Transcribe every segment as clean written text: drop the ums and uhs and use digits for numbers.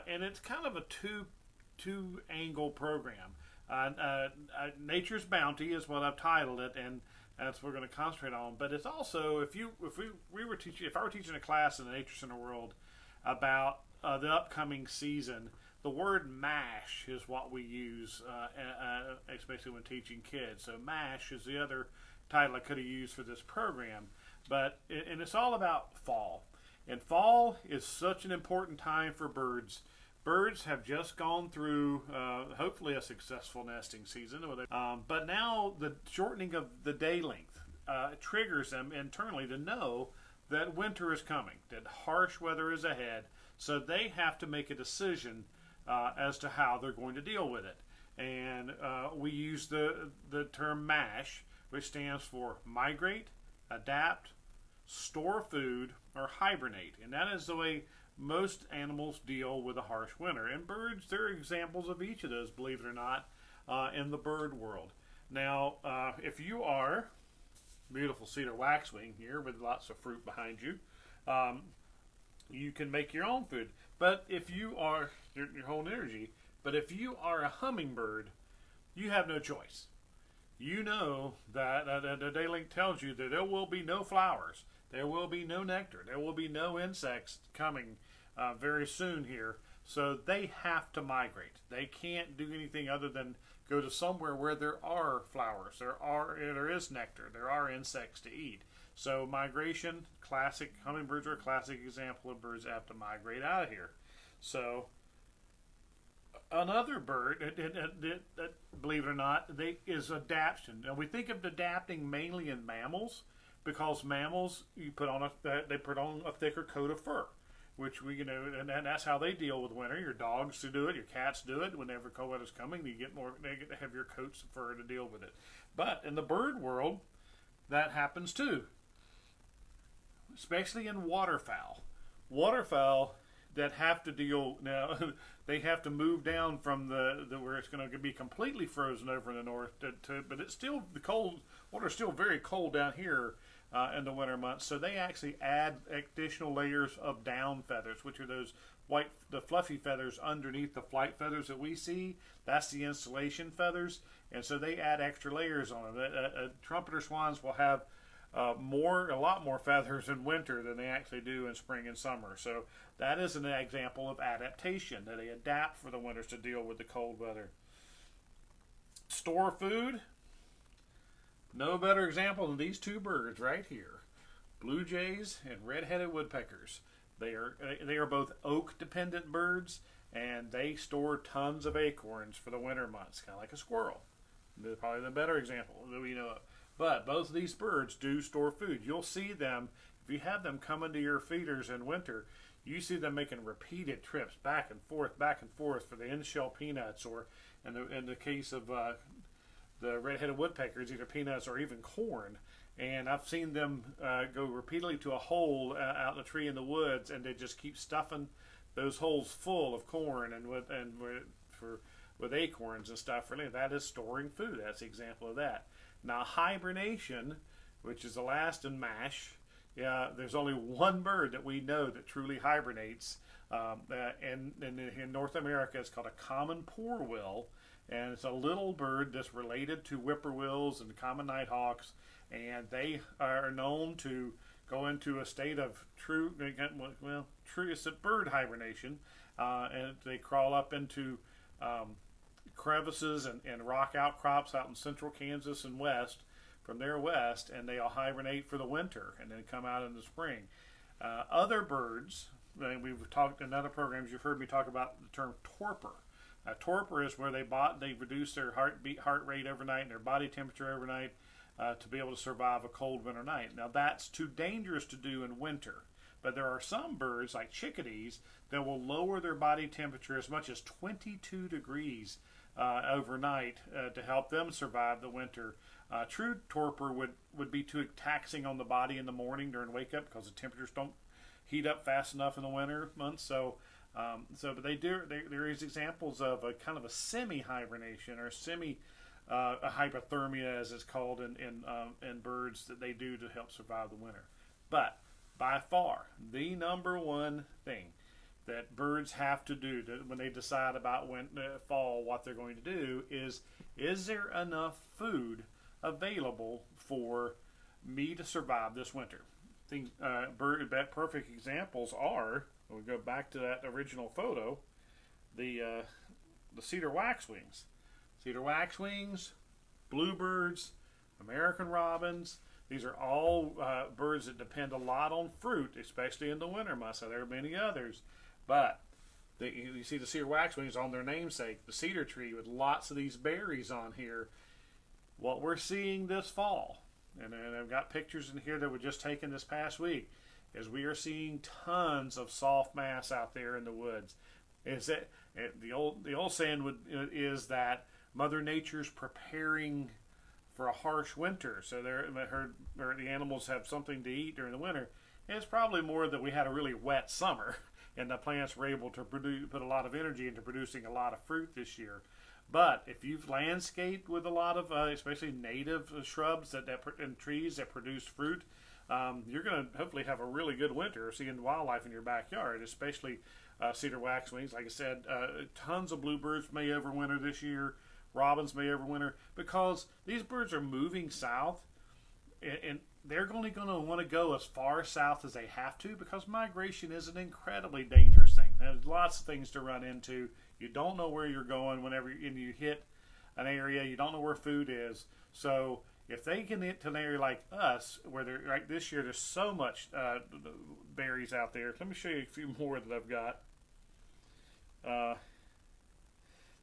And it's kind of a two angle program. Nature's Bounty is what I've titled it, and that's what we're going to concentrate on. But it's also if I were teaching a class in the Nature Center world about the upcoming season, the word mash is what we use, especially when teaching kids. So mash is the other title I could have used for this program, and it's all about fall. And fall is such an important time for birds. Birds have just gone through, hopefully, a successful nesting season. But now the shortening of the day length triggers them internally to know that winter is coming, that harsh weather is ahead. So they have to make a decision as to how they're going to deal with it. And we use the term MASH, which stands for migrate, adapt, store food, or hibernate. And that is the way most animals deal with a harsh winter. And birds, there are examples of each of those, believe it or not, in the bird world. Now, if you are beautiful cedar waxwing here with lots of fruit behind you, you can make your own food. But if you are your whole energy, but if you are a hummingbird, you have no choice. You know that the day link tells you that there will be no flowers, there will be no nectar, there will be no insects coming very soon here. So they have to migrate. They can't do anything other than go to somewhere where there are flowers, there is nectar, there are insects to eat. So migration, classic, hummingbirds are a classic example of birds that have to migrate out of here. So another bird, believe it or not, is adaption. Now we think of adapting mainly in mammals, because mammals they put on a thicker coat of fur, which and that's how they deal with winter. Your dogs do it, your cats do it. Whenever cold weather's coming, they get heavier coats of fur to deal with it. But in the bird world, that happens too, especially in waterfowl. Waterfowl that have to deal now. They have to move down from the where it's going to be completely frozen over in the north, but it's still the cold water is still very cold down here in the winter months. So they actually add additional layers of down feathers, which are those the fluffy feathers underneath the flight feathers that we see. That's the insulation feathers, and so they add extra layers on them. Trumpeter swans will have a lot more feathers in winter than they actually do in spring and summer. So that is an example of adaptation, that they adapt for the winters to deal with the cold weather. Store food. No better example than these two birds right here. Blue jays and red-headed woodpeckers. They are both oak-dependent birds, and they store tons of acorns for the winter months, kind of like a squirrel. They're probably the better example that we know of. But both of these birds do store food. You'll see them, if you have them come into your feeders in winter, you see them making repeated trips back and forth for the in-shell peanuts, or in the case of the red-headed woodpeckers, either peanuts or even corn. And I've seen them go repeatedly to a hole out in the tree in the woods, and they just keep stuffing those holes full of corn with acorns and stuff. Really, that is storing food. That's an example of that. Now, hibernation, which is the last in MASH, there's only one bird that we know that truly hibernates. And in North America, it's called a common poorwill. And it's a little bird that's related to whippoorwills and common nighthawks. And they are known to go into a state of true it's a bird hibernation. And they crawl up into crevices and rock outcrops out in central Kansas and west, and they'll hibernate for the winter and then come out in the spring. Other birds, we've talked in other programs, you've heard me talk about the term torpor. Torpor is where they reduce their heart rate overnight and their body temperature overnight to be able to survive a cold winter night. Now that's too dangerous to do in winter. But there are some birds, like chickadees, that will lower their body temperature as much as 22 degrees overnight to help them survive the winter. True torpor would be too taxing on the body in the morning during wake up, because the temperatures don't heat up fast enough in the winter months. But there is examples of a kind of a semi-hibernation or hypothermia, as it's called in birds, that they do to help survive the winter. But by far, the number one thing that birds have to do when they decide about when fall, what they're going to do is there enough food available for me to survive this winter? Things, perfect examples are, we go back to that original photo, the Cedar Wax Wings. Cedar Wax Wings, bluebirds, American robins. These are all birds that depend a lot on fruit, especially in the winter months. So there are many others. But you see the Cedar Wax Wings on their namesake, the cedar tree with lots of these berries on here. What we're seeing this fall, and I've got pictures in here that were just taken this past week, is we are seeing tons of soft mass out there in the woods. Is that the old saying is that Mother Nature's preparing for a harsh winter, so the animals have something to eat during the winter. And it's probably more that we had a really wet summer, and the plants were able to put a lot of energy into producing a lot of fruit this year. But if you've landscaped with a lot of, especially native shrubs and trees that produce fruit, you're going to hopefully have a really good winter seeing wildlife in your backyard, especially cedar waxwings. Like I said, tons of bluebirds may overwinter this year. Robins may overwinter because these birds are moving south, and they're only going to want to go as far south as they have to because migration is an incredibly dangerous thing. There's lots of things to run into. You don't know where you're going whenever you hit an area. You don't know where food is. So if they can hit to an area like us, where they're like this year, there's so much berries out there. Let me show you a few more that I've got.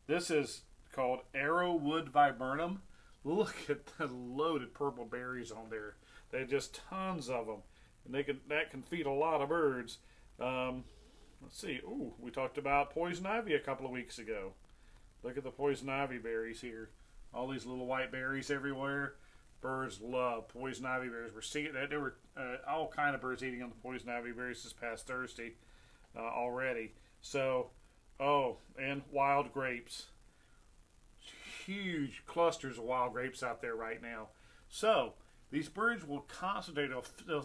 This is called arrowwood viburnum. Look at the loaded purple berries on there. They're just tons of them, and that can feed a lot of birds. Let's see. Ooh, we talked about poison ivy a couple of weeks ago. Look at the poison ivy berries here. All these little white berries everywhere. Birds love poison ivy berries. We're seeing that there were all kind of birds eating on the poison ivy berries this past Thursday already. So, and wild grapes. Huge clusters of wild grapes out there right now. So these birds will concentrate.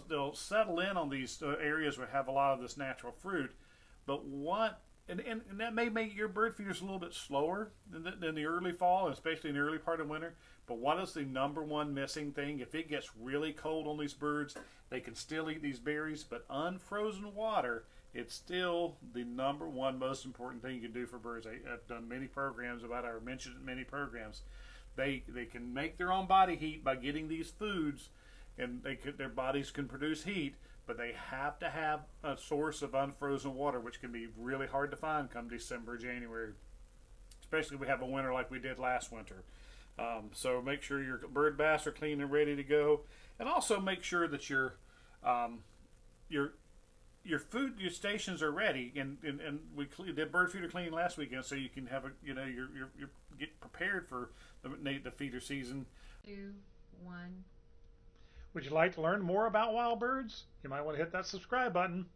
They'll settle in on these areas where have a lot of this natural fruit. But and that may make your bird feeders a little bit slower than the early fall, especially in the early part of winter. But what is the number one missing thing? If it gets really cold on these birds, they can still eat these berries, but unfrozen water, it's still the number one most important thing you can do for birds. I've done many programs about it, or mentioned many programs. They can make their own body heat by getting these foods, and their bodies can produce heat, but they have to have a source of unfrozen water, which can be really hard to find come December, January, especially if we have a winter like we did last winter. So make sure your bird baths are clean and ready to go, and also make sure that your stations are ready, and we did bird feeder cleaning last weekend, so you can have you get prepared for the feeder season. 2, 1. Would you like to learn more about wild birds? You might want to hit that subscribe button.